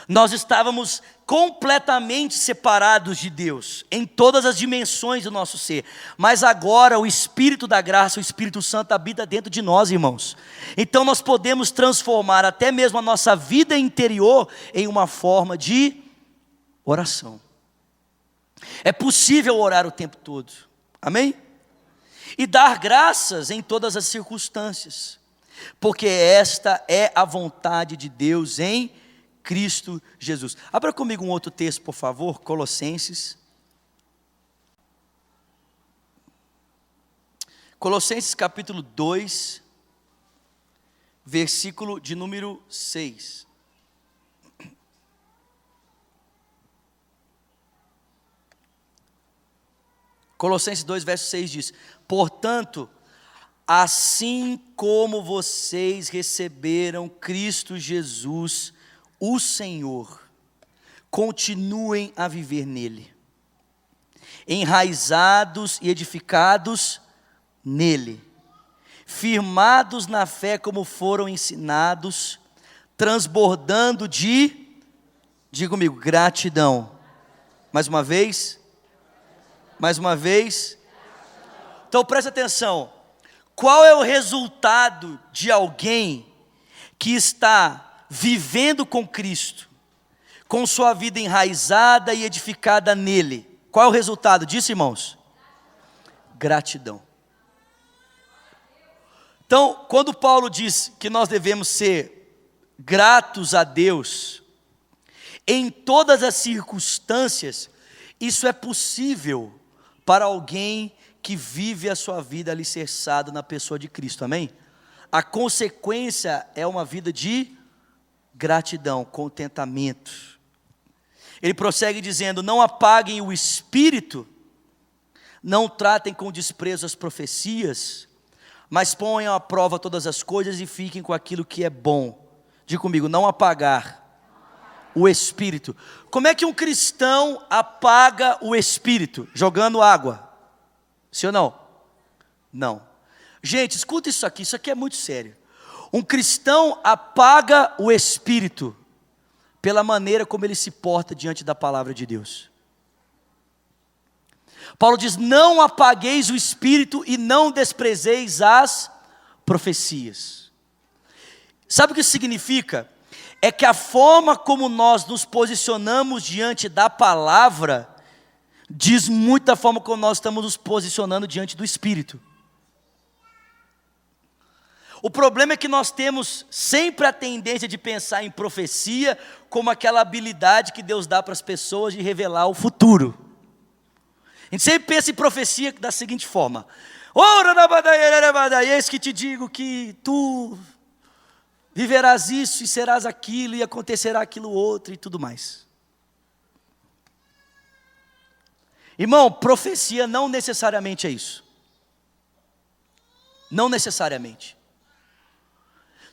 Nós estávamos completamente separados de Deus, em todas as dimensões do nosso ser. Mas agora o Espírito da graça, o Espírito Santo habita dentro de nós, irmãos. Então nós podemos transformar até mesmo a nossa vida interior em uma forma de oração. É possível orar o tempo todo, amém? E dar graças em todas as circunstâncias, porque esta é a vontade de Deus em Cristo Jesus. Abra comigo um outro texto, por favor, Colossenses. Colossenses capítulo 2, versículo de número 6. Colossenses 2, verso 6 diz: portanto, assim como vocês receberam Cristo Jesus, o Senhor, continuem a viver nele, enraizados e edificados nele, firmados na fé como foram ensinados, transbordando de, diga comigo, gratidão. Mais uma vez. Então presta atenção. Qual é o resultado de alguém que está vivendo com Cristo, com sua vida enraizada e edificada nele? Qual é o resultado disso, irmãos? Gratidão. Então, quando Paulo diz que nós devemos ser gratos a Deus em todas as circunstâncias, isso é possível para alguém que vive a sua vida alicerçado na pessoa de Cristo, amém? A consequência é uma vida de gratidão, contentamento. Ele prossegue dizendo: não apaguem o espírito, não tratem com desprezo as profecias, mas ponham à prova todas as coisas e fiquem com aquilo que é bom. Diga comigo, não apagar o Espírito. Como é que um cristão apaga o Espírito? Jogando água. Sim ou não? Não. Gente, escuta isso aqui é muito sério. Um cristão apaga o Espírito pela maneira como ele se porta diante da palavra de Deus. Paulo diz: não apagueis o Espírito e não desprezeis as profecias. Sabe o que isso significa? É que a forma como nós nos posicionamos diante da palavra diz muito da forma como nós estamos nos posicionando diante do Espírito. O problema é que nós temos sempre a tendência de pensar em profecia como aquela habilidade que Deus dá para as pessoas de revelar o futuro. A gente sempre pensa em profecia da seguinte forma: ora na badaia, eis que te digo que tu viverás isso e serás aquilo e acontecerá aquilo outro e tudo mais. Irmão, profecia não necessariamente é isso. Não necessariamente.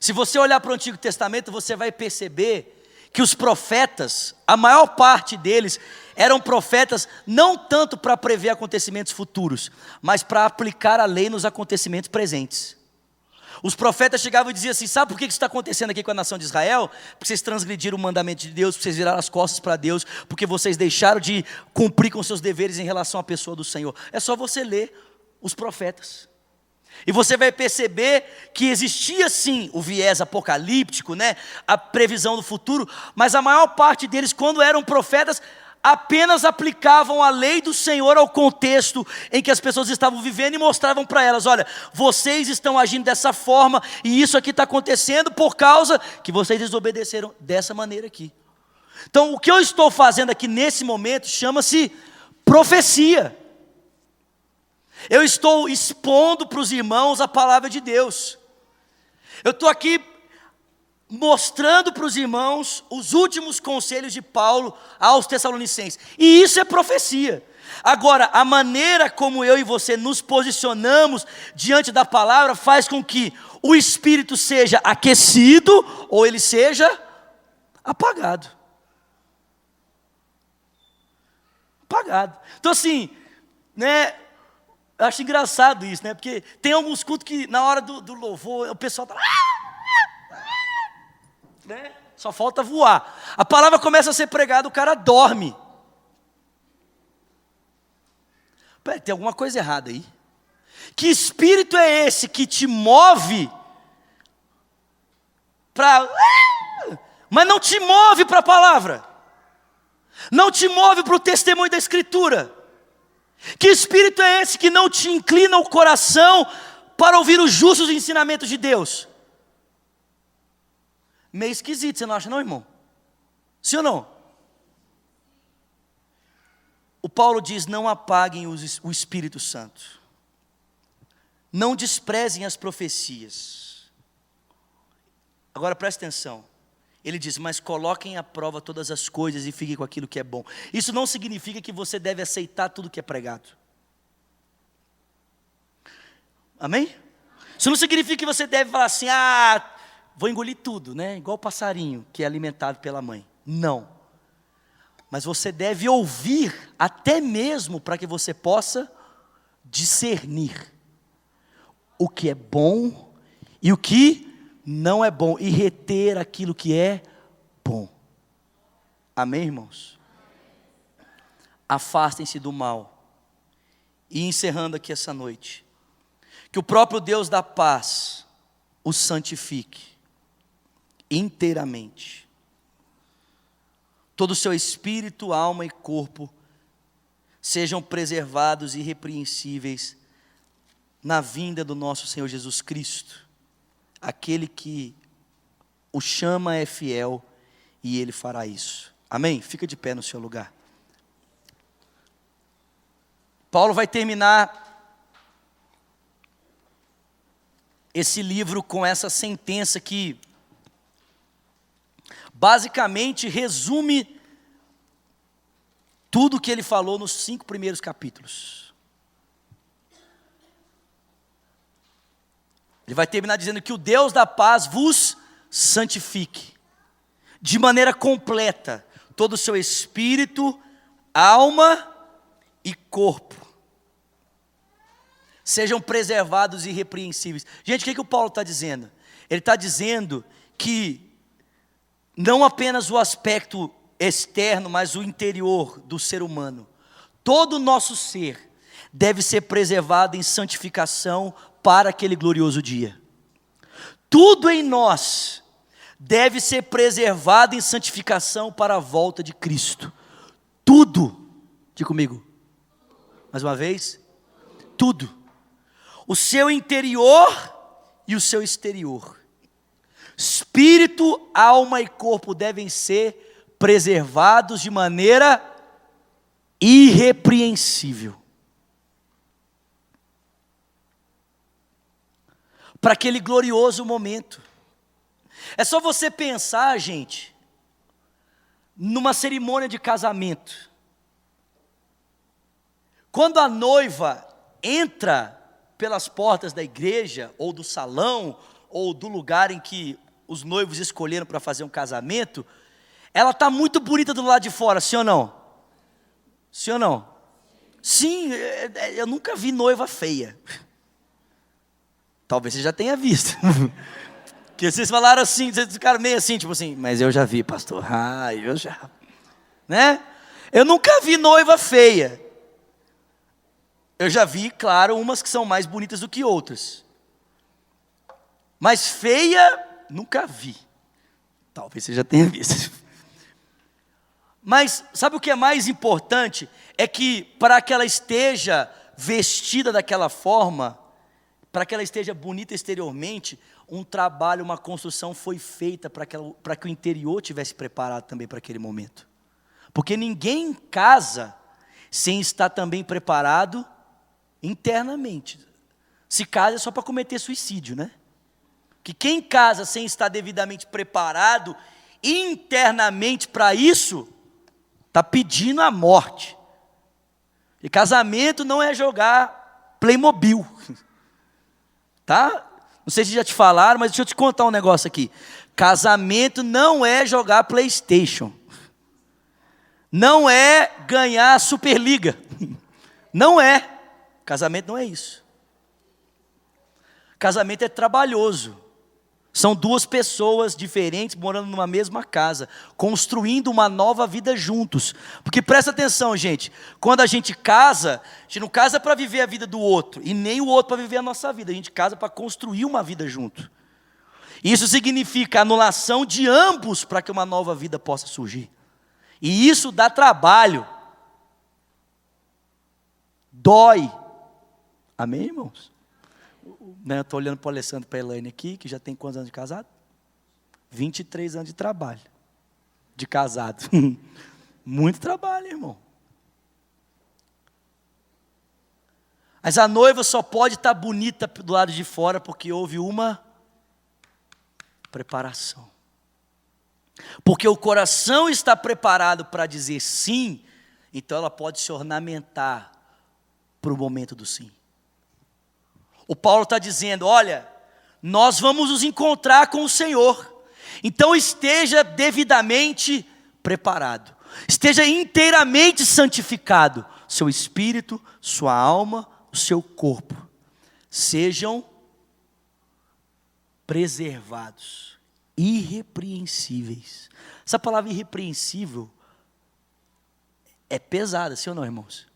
Se você olhar para o Antigo Testamento, você vai perceber que os profetas, a maior parte deles, eram profetas não tanto para prever acontecimentos futuros, mas para aplicar a lei nos acontecimentos presentes. Os profetas chegavam e diziam assim: sabe por que isso está acontecendo aqui com a nação de Israel? Porque vocês transgrediram o mandamento de Deus, porque vocês viraram as costas para Deus, porque vocês deixaram de cumprir com seus deveres em relação à pessoa do Senhor. É só você ler os profetas. E você vai perceber que existia sim o viés apocalíptico, né? A previsão do futuro, mas a maior parte deles, quando eram profetas, apenas aplicavam a lei do Senhor ao contexto em que as pessoas estavam vivendo e mostravam para elas: olha, vocês estão agindo dessa forma e isso aqui está acontecendo por causa que vocês desobedeceram dessa maneira aqui. Então o que eu estou fazendo aqui nesse momento chama-se profecia. Eu estou expondo para os irmãos a palavra de Deus. Eu estou aqui mostrando para os irmãos os últimos conselhos de Paulo aos Tessalonicenses. E isso é profecia. Agora, a maneira como eu e você nos posicionamos diante da palavra faz com que o Espírito seja aquecido ou ele seja apagado. Apagado. Então assim, né? Eu acho engraçado isso, né? Porque tem alguns cultos que na hora do louvor o pessoal está... né? Só falta voar. A palavra começa a ser pregada, o cara dorme. Peraí, tem alguma coisa errada aí. Que espírito é esse que te move para... mas não te move para a palavra? Não te move para o testemunho da Escritura? Que espírito é esse que não te inclina o coração para ouvir os justos ensinamentos de Deus? Meio esquisito, você não acha não, irmão? Sim ou não? O Paulo diz: não apaguem o Espírito Santo. Não desprezem as profecias. Agora presta atenção. Ele diz: mas coloquem à prova todas as coisas e fiquem com aquilo que é bom. Isso não significa que você deve aceitar tudo que é pregado. Amém? Isso não significa que você deve falar assim: vou engolir tudo, né? Igual o passarinho que é alimentado pela mãe. Não. Mas você deve ouvir até mesmo para que você possa discernir o que é bom e o que não é bom, e reter aquilo que é bom. Amém, irmãos? Afastem-se do mal. E encerrando aqui essa noite, que o próprio Deus da paz os santifique inteiramente. Todo o seu espírito, alma e corpo sejam preservados irrepreensíveis na vinda do nosso Senhor Jesus Cristo. Aquele que o chama é fiel e ele fará isso. Amém? Fica de pé no seu lugar. Paulo vai terminar esse livro com essa sentença que basicamente resume tudo o que ele falou nos 5 primeiros capítulos. Ele vai terminar dizendo que o Deus da paz vos santifique. de maneira completa, todo o seu espírito, alma e corpo. Sejam preservados e irrepreensíveis. Gente, o que o Paulo está dizendo? Ele está dizendo que não apenas o aspecto externo, mas o interior do ser humano, todo o nosso ser deve ser preservado em santificação para aquele glorioso dia. Tudo em nós deve ser preservado em santificação para a volta de Cristo. Tudo. Diga comigo. Mais uma vez. Tudo. O seu interior e o seu exterior. Espírito, alma e corpo devem ser preservados de maneira irrepreensível. Para aquele glorioso momento. É só você pensar, gente, numa cerimônia de casamento. Quando a noiva entra pelas portas da igreja, ou do salão, ou do lugar em que os noivos escolheram para fazer um casamento, ela está muito bonita do lado de fora, sim ou não? Sim ou não? Sim, eu nunca vi noiva feia. Talvez você já tenha visto. Porque vocês falaram assim, vocês ficaram meio assim, tipo assim, mas eu já vi, pastor. Ah, eu já. Né? Eu nunca vi noiva feia. Eu já vi, claro, umas que são mais bonitas do que outras. Mas feia, nunca vi. Talvez você já tenha visto. Mas sabe o que é mais importante? É que para que ela esteja vestida daquela forma, para que ela esteja bonita exteriormente, um trabalho, uma construção foi feita para que o interior tivesse preparado também para aquele momento. Porque ninguém casa sem estar também preparado internamente. Se casa é só para cometer suicídio, né? Que quem casa sem estar devidamente preparado internamente para isso, está pedindo a morte. E casamento não é jogar Playmobil. Tá? Não sei se já te falaram, mas deixa eu te contar um negócio aqui. Casamento não é jogar PlayStation. Não é ganhar a Superliga. Não é. Casamento não é isso. Casamento é trabalhoso. São duas pessoas diferentes morando numa mesma casa, construindo uma nova vida juntos. Porque presta atenção, gente, quando a gente casa, a gente não casa para viver a vida do outro, e nem o outro para viver a nossa vida, a gente casa para construir uma vida junto. Isso significa anulação de ambos para que uma nova vida possa surgir. E isso dá trabalho. Dói. Amém, irmãos? Eu estou olhando para o Alessandro e para a Elaine aqui, que já tem quantos anos de casado? 23 anos de trabalho. De casado. Muito trabalho, irmão. Mas a noiva só pode estar bonita do lado de fora porque houve uma preparação. Porque o coração está preparado para dizer sim, então ela pode se ornamentar para o momento do sim. O Paulo está dizendo, olha, nós vamos nos encontrar com o Senhor, então esteja devidamente preparado, esteja inteiramente santificado, seu espírito, sua alma, o seu corpo, sejam preservados, irrepreensíveis. Essa palavra irrepreensível é pesada, sim ou não, irmãos?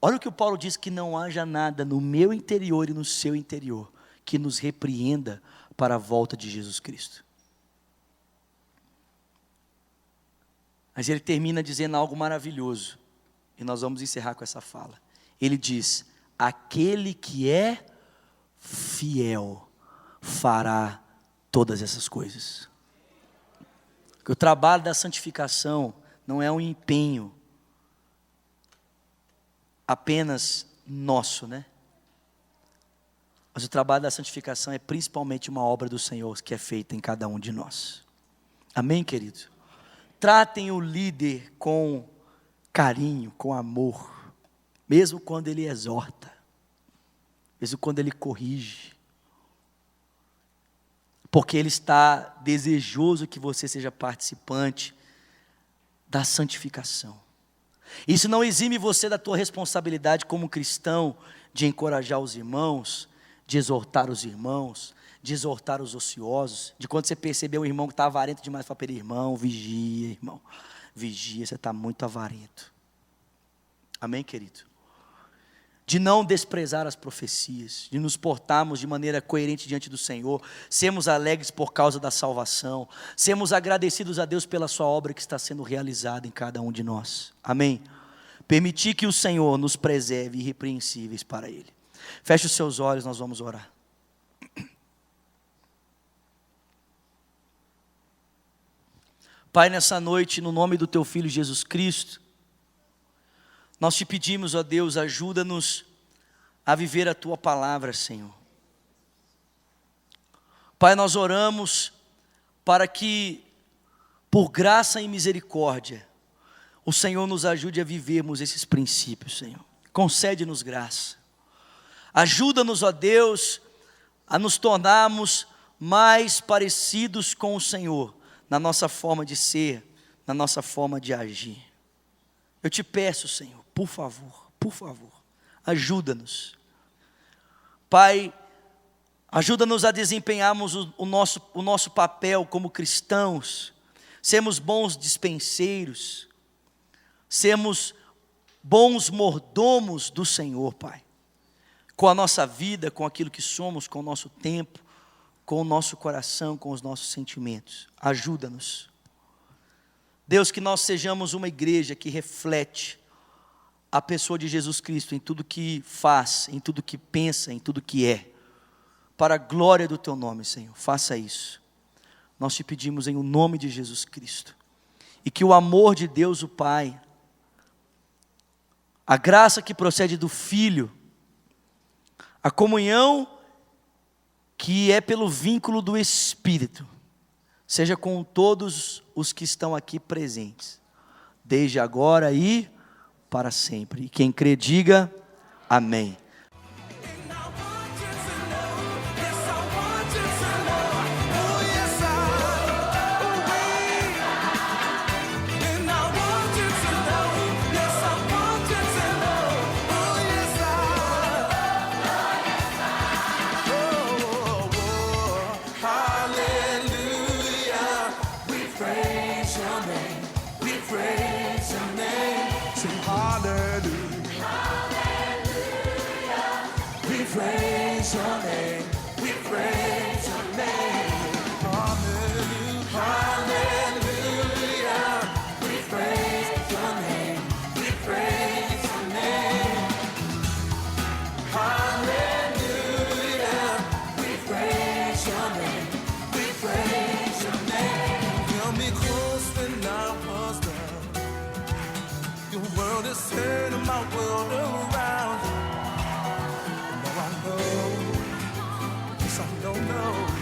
Olha o que o Paulo diz, que não haja nada no meu interior e no seu interior que nos repreenda para a volta de Jesus Cristo. Mas ele termina dizendo algo maravilhoso, e nós vamos encerrar com essa fala. Ele diz, aquele que é fiel fará todas essas coisas. Que o trabalho da santificação não é um empenho apenas nosso, né? Mas o trabalho da santificação é principalmente uma obra do Senhor que é feita em cada um de nós. Amém, querido? Tratem o líder com carinho, com amor, mesmo quando ele exorta, mesmo quando ele corrige. A porque Ele está desejoso que você seja participante da santificação. Isso não exime você da tua responsabilidade como cristão de encorajar os irmãos, de exortar os irmãos, de exortar os ociosos, de quando você perceber um irmão que está avarento demais, fala para ele: irmão, vigia, irmão, vigia, você está muito avarento. Amém, querido? De não desprezar as profecias, de nos portarmos de maneira coerente diante do Senhor, sermos alegres por causa da salvação, sermos agradecidos a Deus pela sua obra que está sendo realizada em cada um de nós. Amém? Permitir que o Senhor nos preserve irrepreensíveis para Ele. Feche os seus olhos, nós vamos orar. Pai, nessa noite, no nome do Teu Filho Jesus Cristo, nós te pedimos, ó Deus, ajuda-nos a viver a Tua palavra, Senhor. Pai, nós oramos para que, por graça e misericórdia, o Senhor nos ajude a vivermos esses princípios, Senhor. Concede-nos graça. Ajuda-nos, ó Deus, a nos tornarmos mais parecidos com o Senhor, na nossa forma de ser, na nossa forma de agir. Eu te peço, Senhor, por favor, ajuda-nos. Pai, ajuda-nos a desempenharmos o nosso papel como cristãos, sermos bons dispenseiros, sermos bons mordomos do Senhor, Pai, com a nossa vida, com aquilo que somos, com o nosso tempo, com o nosso coração, com os nossos sentimentos. Ajuda-nos. Deus, que nós sejamos uma igreja que reflete a pessoa de Jesus Cristo em tudo que faz, em tudo que pensa, em tudo que é, para a glória do Teu nome, Senhor. Faça isso. Nós te pedimos em o nome de Jesus Cristo. E que o amor de Deus, o Pai, a graça que procede do Filho, a comunhão que é pelo vínculo do Espírito, seja com todos os que estão aqui presentes, desde agora e para sempre. E quem crê, diga amém. Praise your name, we praise your name. Hallelujah, hallelujah. We praise your name, we praise your name. Hallelujah, we praise your name, we praise your name. Held me close when I was down. Your world is turning my world around. Yes, I don't know.